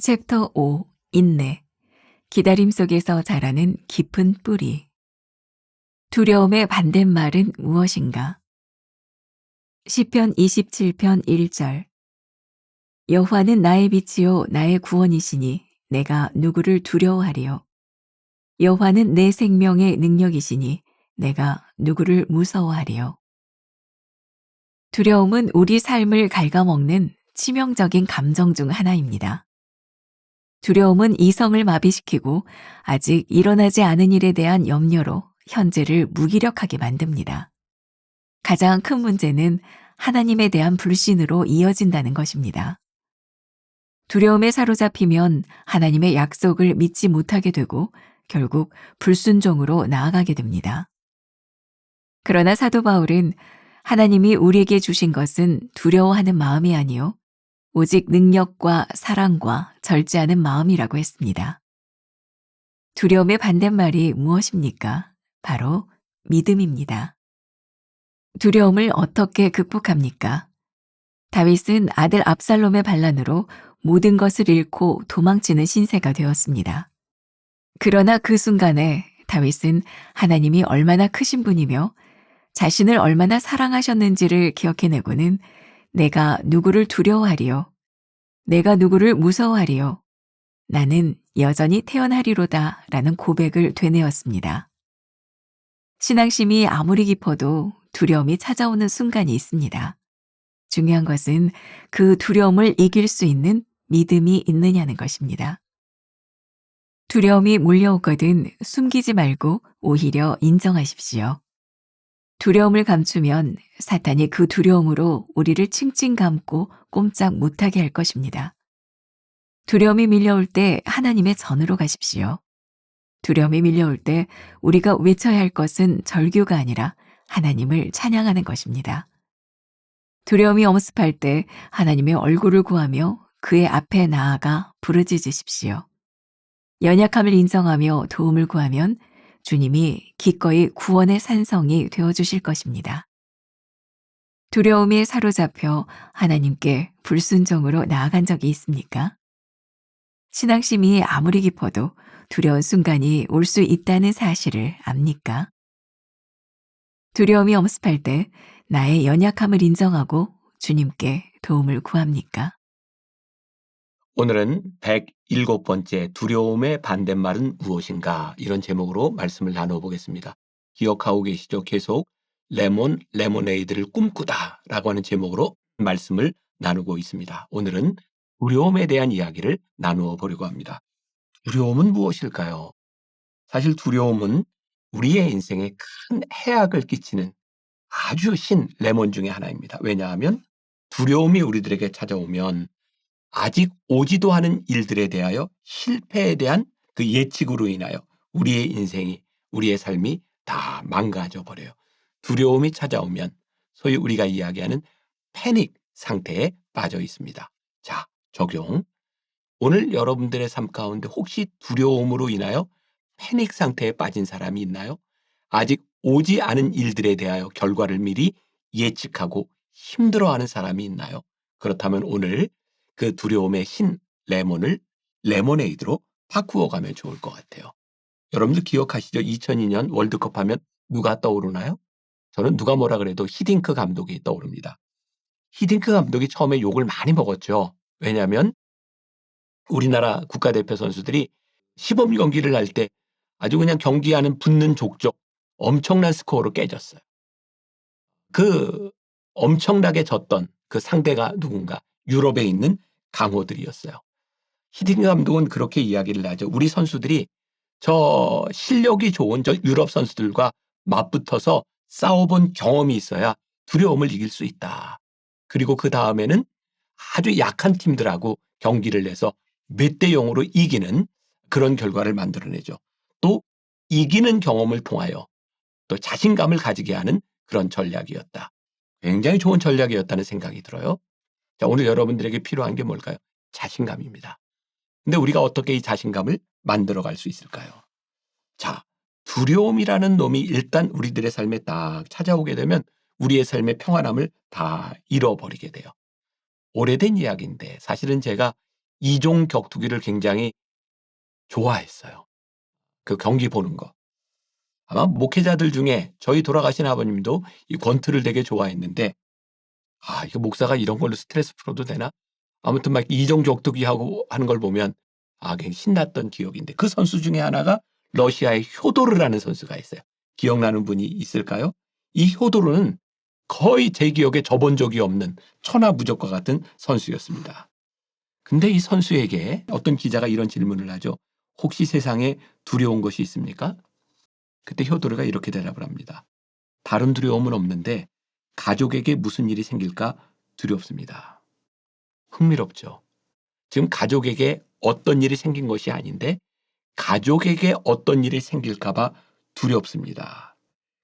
챕터 5. 인내. 기다림 속에서 자라는 깊은 뿌리. 두려움의 반대말은 무엇인가? 시편 27편 1절. 여호와는 나의 빛이요 나의 구원이시니 내가 누구를 두려워하리요. 여호와는 내 생명의 능력이시니 내가 누구를 무서워하리요. 두려움은 우리 삶을 갉아먹는 치명적인 감정 중 하나입니다. 두려움은 이성을 마비시키고 아직 일어나지 않은 일에 대한 염려로 현재를 무기력하게 만듭니다. 가장 큰 문제는 하나님에 대한 불신으로 이어진다는 것입니다. 두려움에 사로잡히면 하나님의 약속을 믿지 못하게 되고 결국 불순종으로 나아가게 됩니다. 그러나 사도 바울은 하나님이 우리에게 주신 것은 두려워하는 마음이 아니요 오직 능력과 사랑과 절제하는 마음이라고 했습니다. 두려움의 반대말이 무엇입니까? 바로 믿음입니다. 두려움을 어떻게 극복합니까? 다윗은 아들 압살롬의 반란으로 모든 것을 잃고 도망치는 신세가 되었습니다. 그러나 그 순간에 다윗은 하나님이 얼마나 크신 분이며 자신을 얼마나 사랑하셨는지를 기억해내고는 내가 누구를 두려워하리요? 내가 누구를 무서워하리요? 나는 여전히 태어나리로다 라는 고백을 되뇌었습니다. 신앙심이 아무리 깊어도 두려움이 찾아오는 순간이 있습니다. 중요한 것은 그 두려움을 이길 수 있는 믿음이 있느냐는 것입니다. 두려움이 몰려오거든 숨기지 말고 오히려 인정하십시오. 두려움을 감추면 사탄이 그 두려움으로 우리를 칭칭 감고 꼼짝 못하게 할 것입니다. 두려움이 밀려올 때 하나님의 전으로 가십시오. 두려움이 밀려올 때 우리가 외쳐야 할 것은 절규가 아니라 하나님을 찬양하는 것입니다. 두려움이 엄습할 때 하나님의 얼굴을 구하며 그의 앞에 나아가 부르짖으십시오. 연약함을 인정하며 도움을 구하면 주님이 기꺼이 구원의 산성이 되어주실 것입니다. 두려움에 사로잡혀 하나님께 불순종으로 나아간 적이 있습니까? 신앙심이 아무리 깊어도 두려운 순간이 올 수 있다는 사실을 압니까? 두려움이 엄습할 때 나의 연약함을 인정하고 주님께 도움을 구합니까? 오늘은 107번째 두려움의 반대말은 무엇인가 이런 제목으로 말씀을 나눠보겠습니다. 기억하고 계시죠? 계속 레모네이드를 꿈꾸다 라고 하는 제목으로 말씀을 나누고 있습니다. 오늘은 두려움에 대한 이야기를 나누어 보려고 합니다. 두려움은 무엇일까요? 사실 두려움은 우리의 인생에 큰 해악을 끼치는 아주 신 레몬 중에 하나입니다. 왜냐하면 두려움이 우리들에게 찾아오면 아직 오지도 않은 일들에 대하여 실패에 대한 그 예측으로 인하여 우리의 인생이, 우리의 삶이 다 망가져 버려요. 두려움이 찾아오면 소위 우리가 이야기하는 패닉 상태에 빠져 있습니다. 자, 적용. 오늘 여러분들의 삶 가운데 혹시 두려움으로 인하여 패닉 상태에 빠진 사람이 있나요? 아직 오지 않은 일들에 대하여 결과를 미리 예측하고 힘들어하는 사람이 있나요? 그렇다면 오늘 그 두려움의 신 레몬을 레모네이드로 바꾸어 가면 좋을 것 같아요. 여러분들 기억하시죠? 2002년 월드컵 하면 누가 떠오르나요? 저는 누가 뭐라 그래도 히딩크 감독이 떠오릅니다. 히딩크 감독이 처음에 욕을 많이 먹었죠. 왜냐하면 우리나라 국가대표 선수들이 시범 경기를 할 때 아주 그냥 경기하는 붙는 족족 엄청난 스코어로 깨졌어요. 그 엄청나게 졌던 그 상대가 누군가 유럽에 있는 강호들이었어요. 히딩크 감독은 그렇게 이야기를 하죠. 우리 선수들이 저 실력이 좋은 저 유럽 선수들과 맞붙어서 싸워본 경험이 있어야 두려움을 이길 수 있다. 그리고 그 다음에는 아주 약한 팀들하고 경기를 내서 몇 대 0으로 이기는 그런 결과를 만들어내죠. 또 이기는 경험을 통하여 또 자신감을 가지게 하는 그런 전략이었다. 굉장히 좋은 전략이었다는 생각이 들어요. 자, 오늘 여러분들에게 필요한 게 뭘까요? 자신감입니다. 근데 우리가 어떻게 이 자신감을 만들어갈 수 있을까요? 자, 두려움이라는 놈이 일단 우리들의 삶에 딱 찾아오게 되면 우리의 삶의 평안함을 다 잃어버리게 돼요. 오래된 이야기인데 사실은 제가 이종 격투기를 굉장히 좋아했어요. 그 경기 보는 거. 아마 목회자들 중에 저희 돌아가신 아버님도 이 권투를 되게 좋아했는데, 이거 목사가 이런 걸로 스트레스 풀어도 되나? 아무튼 막 이종 격투기하고 하는 걸 보면 굉장히 신났던 기억인데, 그 선수 중에 하나가 러시아의 효도르라는 선수가 있어요. 기억나는 분이 있을까요? 이 효도르는 거의 제 기억에 접은 적이 없는 천하무적과 같은 선수였습니다. 근데 이 선수에게 어떤 기자가 이런 질문을 하죠. 혹시 세상에 두려운 것이 있습니까? 그때 효도르가 이렇게 대답을 합니다. 다른 두려움은 없는데 가족에게 무슨 일이 생길까 두렵습니다. 흥미롭죠. 지금 가족에게 어떤 일이 생긴 것이 아닌데 가족에게 어떤 일이 생길까봐 두렵습니다.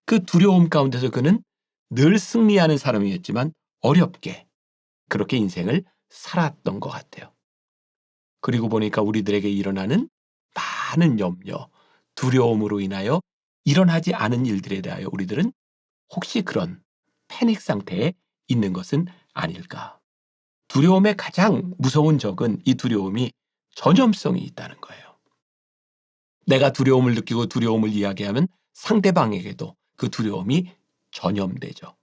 그 두려움 가운데서 그는 늘 승리하는 사람이었지만 어렵게 그렇게 인생을 살았던 것 같아요. 그리고 보니까 우리들에게 일어나는 많은 염려, 두려움으로 인하여 일어나지 않은 일들에 대하여 우리들은 혹시 그런 패닉 상태에 있는 것은 아닐까. 두려움의 가장 무서운 적은 이 두려움이 전염성이 있다는 거예요. 내가 두려움을 느끼고 두려움을 이야기하면 상대방에게도 그 두려움이 전염되죠.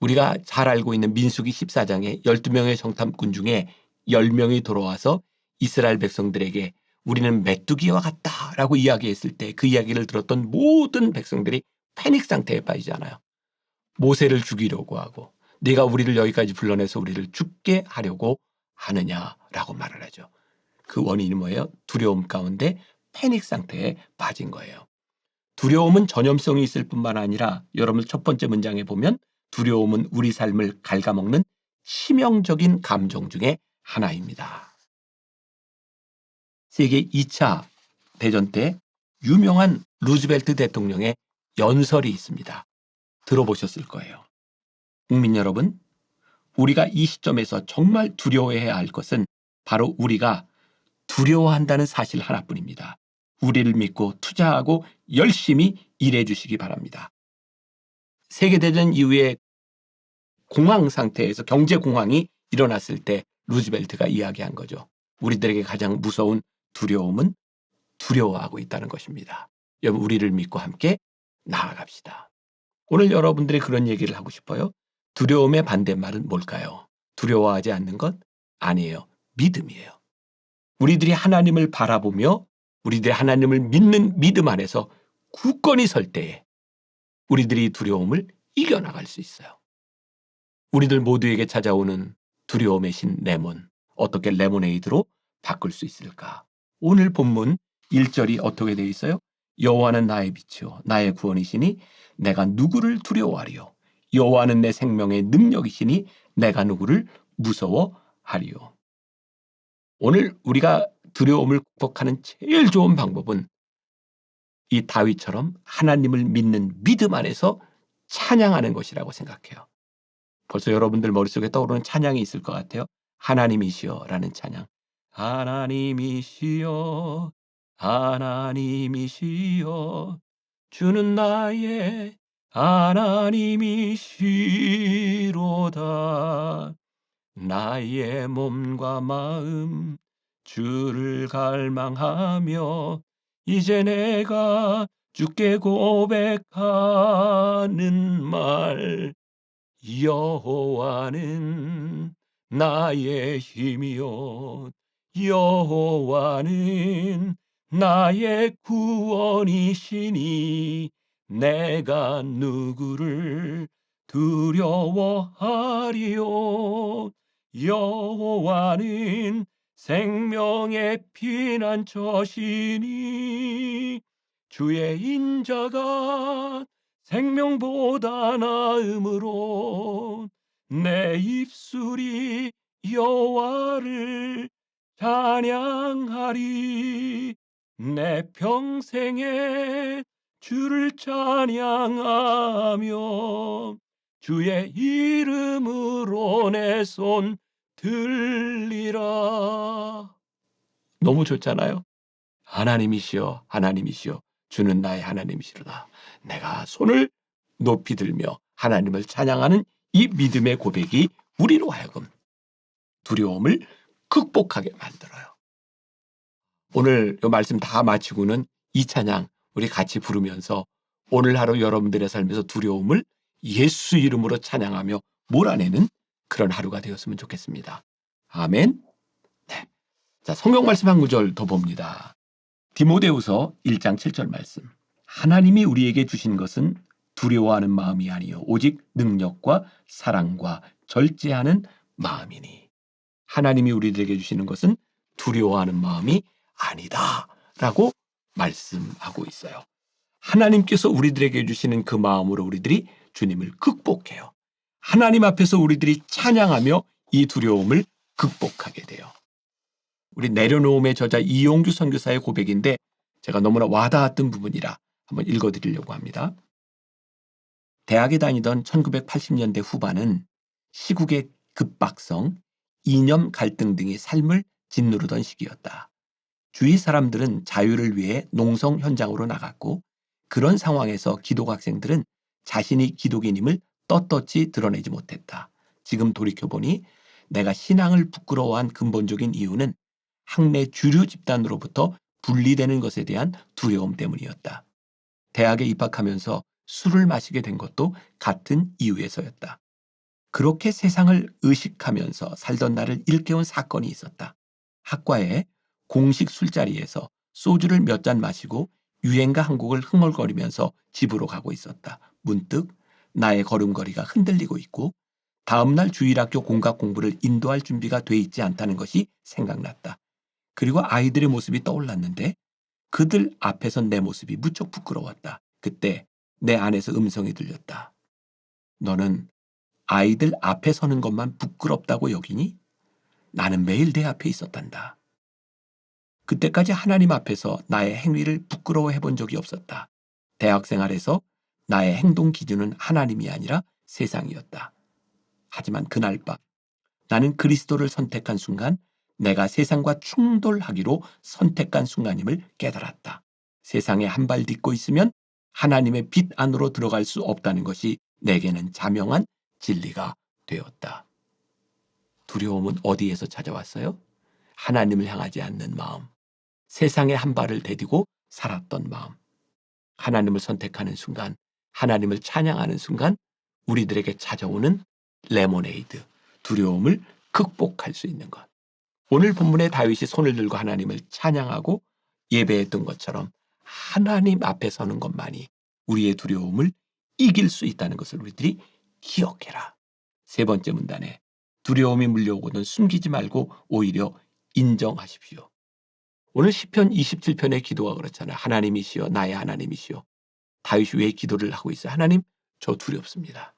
우리가 잘 알고 있는 민수기 14장에 12명의 정탐꾼 중에 10명이 돌아와서 이스라엘 백성들에게 우리는 메뚜기와 같다라고 이야기했을 때 그 이야기를 들었던 모든 백성들이 패닉 상태에 빠지잖아요. 모세를 죽이려고 하고 네가 우리를 여기까지 불러내서 우리를 죽게 하려고 하느냐라고 말을 하죠. 그 원인이 뭐예요? 두려움 가운데 패닉 상태에 빠진 거예요. 두려움은 전염성이 있을 뿐만 아니라 여러분 첫 번째 문장에 보면 두려움은 우리 삶을 갉아먹는 치명적인 감정 중에 하나입니다. 세계 2차 대전 때 유명한 루즈벨트 대통령의 연설이 있습니다. 들어보셨을 거예요. 국민 여러분, 우리가 이 시점에서 정말 두려워해야 할 것은 바로 우리가 두려워한다는 사실 하나뿐입니다. 우리를 믿고 투자하고 열심히 일해 주시기 바랍니다. 세계대전 이후에 공황 상태에서 경제 공황이 일어났을 때 루즈벨트가 이야기한 거죠. 우리들에게 가장 무서운 두려움은 두려워하고 있다는 것입니다. 여러분, 우리를 믿고 함께 나아갑시다. 오늘 여러분들이 그런 얘기를 하고 싶어요. 두려움의 반대말은 뭘까요? 두려워하지 않는 것? 아니에요. 믿음이에요. 우리들이 하나님을 바라보며 우리들이 하나님을 믿는 믿음 안에서 굳건히 설 때에 우리들이 두려움을 이겨나갈 수 있어요. 우리들 모두에게 찾아오는 두려움의 신 레몬, 어떻게 레모네이드로 바꿀 수 있을까? 오늘 본문 1절이 어떻게 되어 있어요? 여호와는 나의 빛이요 나의 구원이시니 내가 누구를 두려워하리요? 여호와는 내 생명의 능력이시니 내가 누구를 무서워하리요? 오늘 우리가 두려움을 극복하는 제일 좋은 방법은 이 다윗처럼 하나님을 믿는 믿음 안에서 찬양하는 것이라고 생각해요. 벌써 여러분들 머릿속에 떠오르는 찬양이 있을 것 같아요. 하나님이시여 라는 찬양. 하나님이시여 하나님이시여 주는 나의 하나님이시로다. 나의 몸과 마음 주를 갈망하며 이제 내가 주께 고백하는 말 여호와는 나의 힘이요 여호와는 나의 구원이시니 내가 누구를 두려워하리요? 여호와는 생명의 피난처시니 주의 인자가 생명보다 나음으로 내 입술이 여호와를 찬양하리. 내 평생에 주를 찬양하며 주의 이름으로 내 손 들리라. 너무 좋잖아요. 하나님이시여 하나님이시여 주는 나의 하나님이시로다. 내가 손을 높이 들며 하나님을 찬양하는 이 믿음의 고백이 우리로 하여금 두려움을 극복하게 만들어요. 오늘 이 말씀 다 마치고는 이 찬양 우리 같이 부르면서 오늘 하루 여러분들의 삶에서 두려움을 예수 이름으로 찬양하며 몰아내는 그런 하루가 되었으면 좋겠습니다. 아멘. 네. 자, 성경 말씀 한 구절 더 봅니다. 디모데후서 1장 7절 말씀. 하나님이 우리에게 주신 것은 두려워하는 마음이 아니요 오직 능력과 사랑과 절제하는 마음이니. 하나님이 우리들에게 주시는 것은 두려워하는 마음이 아니다라고 말씀하고 있어요. 하나님께서 우리들에게 주시는 그 마음으로 우리들이 주님을 극복해요. 하나님 앞에서 우리들이 찬양하며 이 두려움을 극복하게 돼요. 우리 내려놓음의 저자 이용규 선교사의 고백인데 제가 너무나 와닿았던 부분이라 한번 읽어드리려고 합니다. 대학에 다니던 1980년대 후반은 시국의 급박성, 이념 갈등 등이 삶을 짓누르던 시기였다. 주위 사람들은 자유를 위해 농성 현장으로 나갔고 그런 상황에서 기독학생들은 자신이 기독인임을 떳떳이 드러내지 못했다. 지금 돌이켜보니 내가 신앙을 부끄러워한 근본적인 이유는 학내 주류 집단으로부터 분리되는 것에 대한 두려움 때문이었다. 대학에 입학하면서 술을 마시게 된 것도 같은 이유에서였다. 그렇게 세상을 의식하면서 살던 나를 일깨운 사건이 있었다. 학과에 공식 술자리에서 소주를 몇 잔 마시고 유행가 한 곡을 흥얼거리면서 집으로 가고 있었다. 문득 나의 걸음걸이가 흔들리고 있고 다음날 주일학교 공각 공부를 인도할 준비가 돼 있지 않다는 것이 생각났다. 그리고 아이들의 모습이 떠올랐는데 그들 앞에선 내 모습이 무척 부끄러웠다. 그때 내 안에서 음성이 들렸다. 너는 아이들 앞에 서는 것만 부끄럽다고 여기니? 나는 매일 내 앞에 있었단다. 그때까지 하나님 앞에서 나의 행위를 부끄러워해 본 적이 없었다. 대학 생활에서 나의 행동 기준은 하나님이 아니라 세상이었다. 하지만 그날 밤 나는 그리스도를 선택한 순간 내가 세상과 충돌하기로 선택한 순간임을 깨달았다. 세상에 한 발 딛고 있으면 하나님의 빛 안으로 들어갈 수 없다는 것이 내게는 자명한 진리가 되었다. 두려움은 어디에서 찾아왔어요? 하나님을 향하지 않는 마음. 세상에 한 발을 디디고 살았던 마음. 하나님을 선택하는 순간, 하나님을 찬양하는 순간 우리들에게 찾아오는 레모네이드, 두려움을 극복할 수 있는 것. 오늘 본문의 다윗이 손을 들고 하나님을 찬양하고 예배했던 것처럼 하나님 앞에 서는 것만이 우리의 두려움을 이길 수 있다는 것을 우리들이 기억해라. 세 번째 문단에 두려움이 물려오거든 숨기지 말고 오히려 인정하십시오. 오늘 시편 27편의 기도가 그렇잖아요. 하나님이시여 나의 하나님이시여. 다윗이 왜 기도를 하고 있어요? 하나님 저 두렵습니다.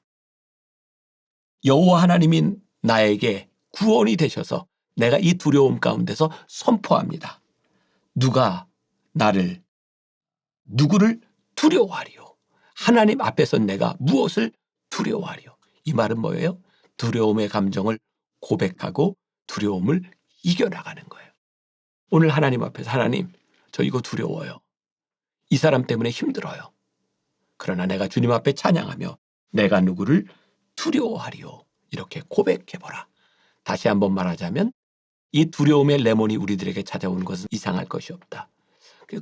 여호와 하나님이 나에게 구원이 되셔서 내가 이 두려움 가운데서 선포합니다. 누구를 두려워하리요? 하나님 앞에서 내가 무엇을 두려워하리요? 이 말은 뭐예요? 두려움의 감정을 고백하고 두려움을 이겨나가는 거예요. 오늘 하나님 앞에서 하나님 저 이거 두려워요. 이 사람 때문에 힘들어요. 그러나 내가 주님 앞에 찬양하며 내가 누구를 두려워하리요? 이렇게 고백해보라. 다시 한번 말하자면 이 두려움의 레몬이 우리들에게 찾아오는 것은 이상할 것이 없다.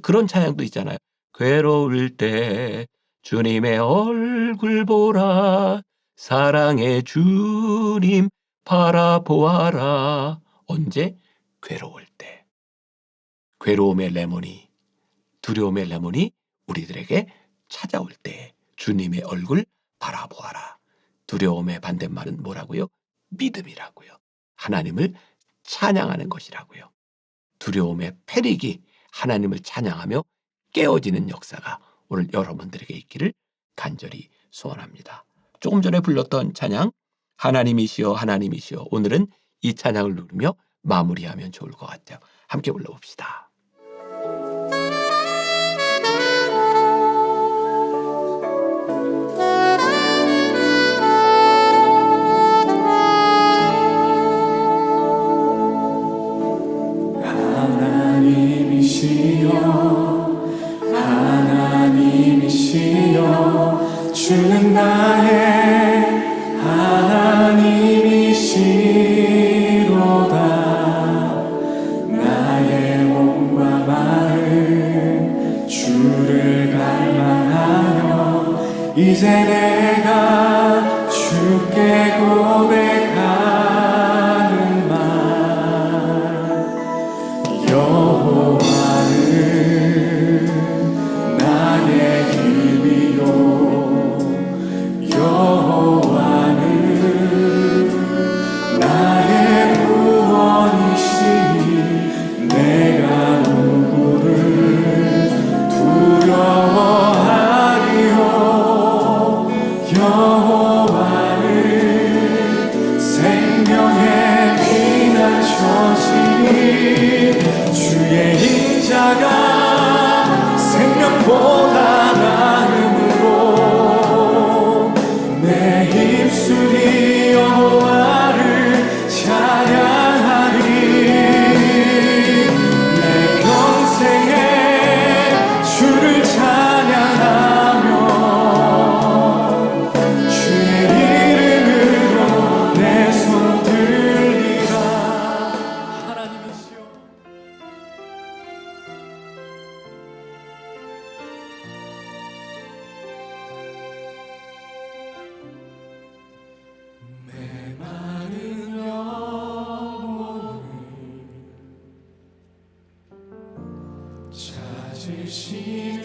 그런 찬양도 있잖아요. 괴로울 때 주님의 얼굴 보라. 사랑의 주님 바라보아라. 언제? 괴로울 때. 괴로움의 레몬이, 두려움의 레몬이 우리들에게 찾아올 때 주님의 얼굴 바라보아라. 두려움의 반대말은 뭐라고요? 믿음이라고요. 하나님을 찬양하는 것이라고요. 두려움의 패닉이 하나님을 찬양하며 깨어지는 역사가 오늘 여러분들에게 있기를 간절히 소원합니다. 조금 전에 불렀던 찬양 하나님이시여 하나님이시여, 오늘은 이 찬양을 누르며 마무리하면 좋을 것 같아요. 함께 불러봅시다. 하나님이시여 주는 나의 하나님이시로다. 나의 몸과 이제 내가 주께 고백하는 말 여호와는 나의 힘이요 여호와는 나의 구원이시니 내가 누구를 두려워하리요 여호와는 생명의 피난처시니 주의 인자가 생명보다 나음으로 내 입술이 여호와를 찬양하리 내 평생에 주를 찬양하며 주의 이름으로 내 손 들리라 하나님이시여 메마른 영혼을 찾으시는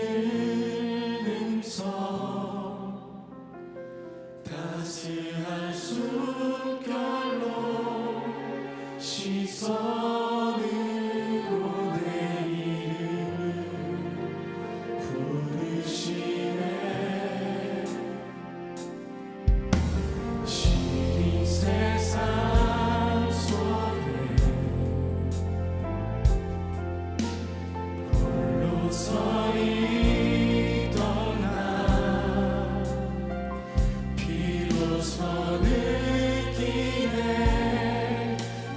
음성 따스한 숨결로 시선으로 내 이름을 부르시네 시린 세상 속에 홀로 서 있던 나 비로소 느끼네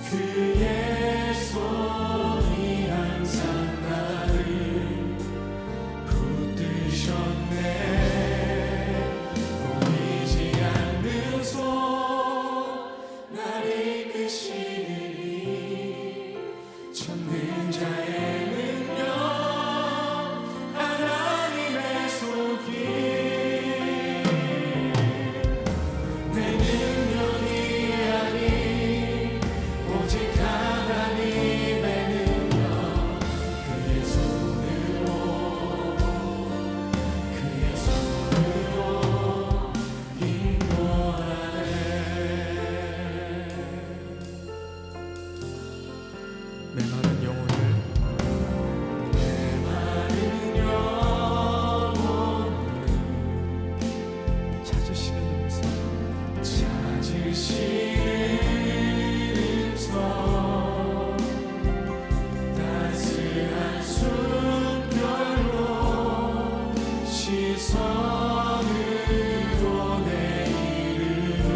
그의 손이 항상 나를 붙드셨네 보이지 않는 손 날 이끄시니 전능자의 능력 하나님의 손길 내 능력이 아닌 오직 하나님의 능력 그의 손으로 인도하네 메마른 영혼을 찾으시는 음성 따스한 숨결로 시선으로 내 이름을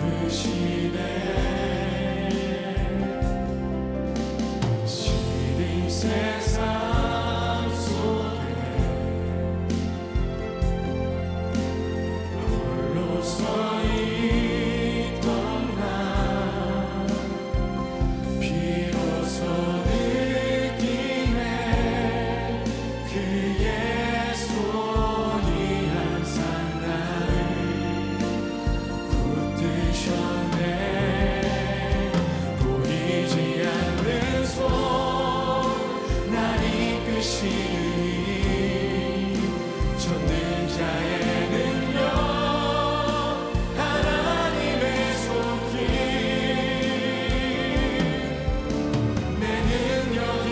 부르시네 시린 세상 속에 홀로 서 있던 나 비로소 느끼네 그의 손이 항상 나를 붙드셨네 보이지 않는 손 날 이끄시니 전능자의 능력 하나님의 손길 내 능력이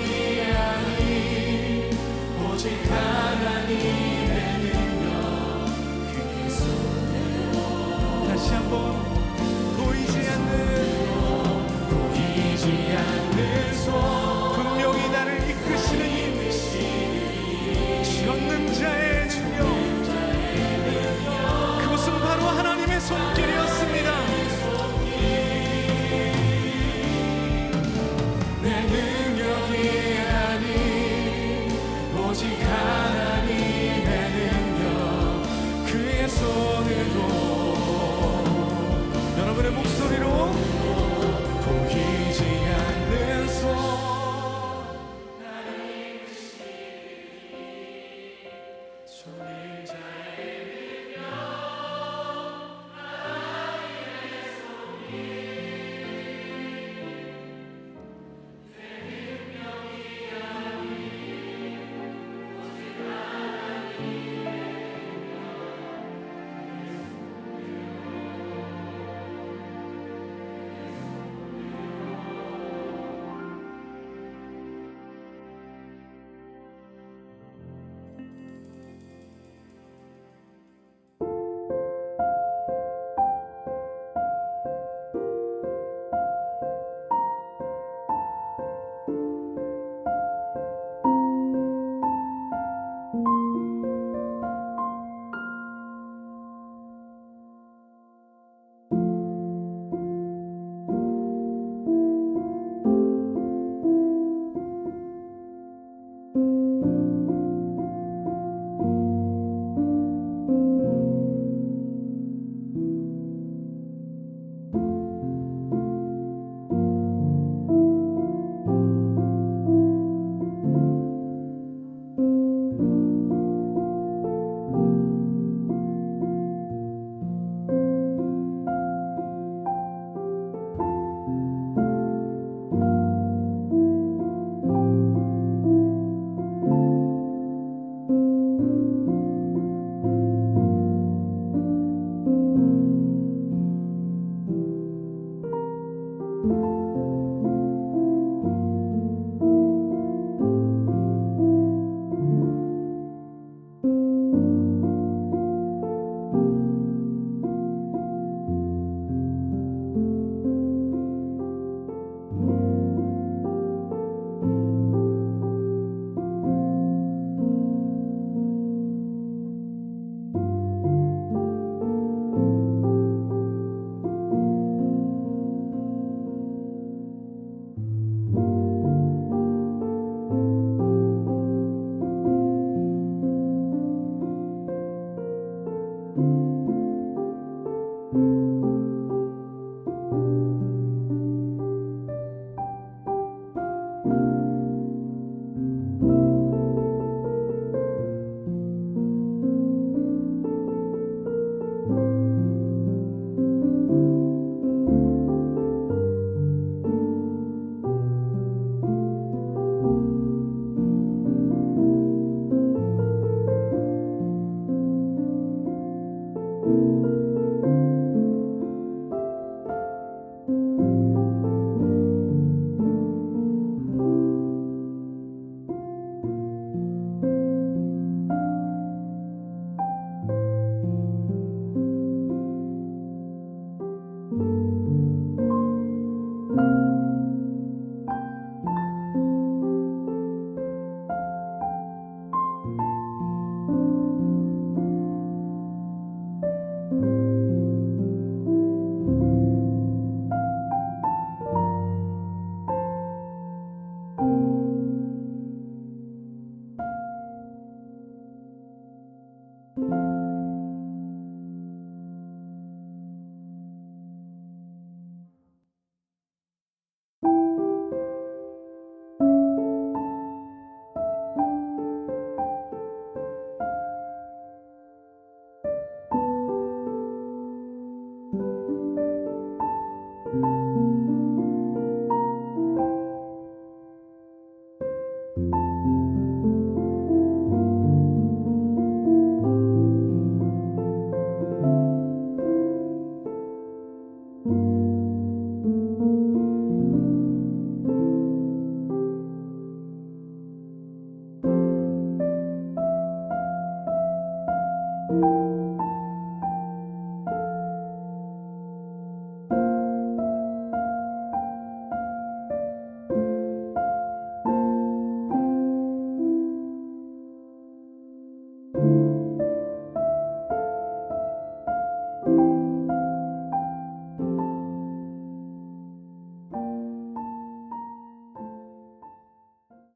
아닌 오직 하나님의 능력 그의 손으로 다시 한번 보이지 않는 손 분명히 나를 이끄시는 전능자의 능력 그것은 바로 하나님의 손길이었습니다 내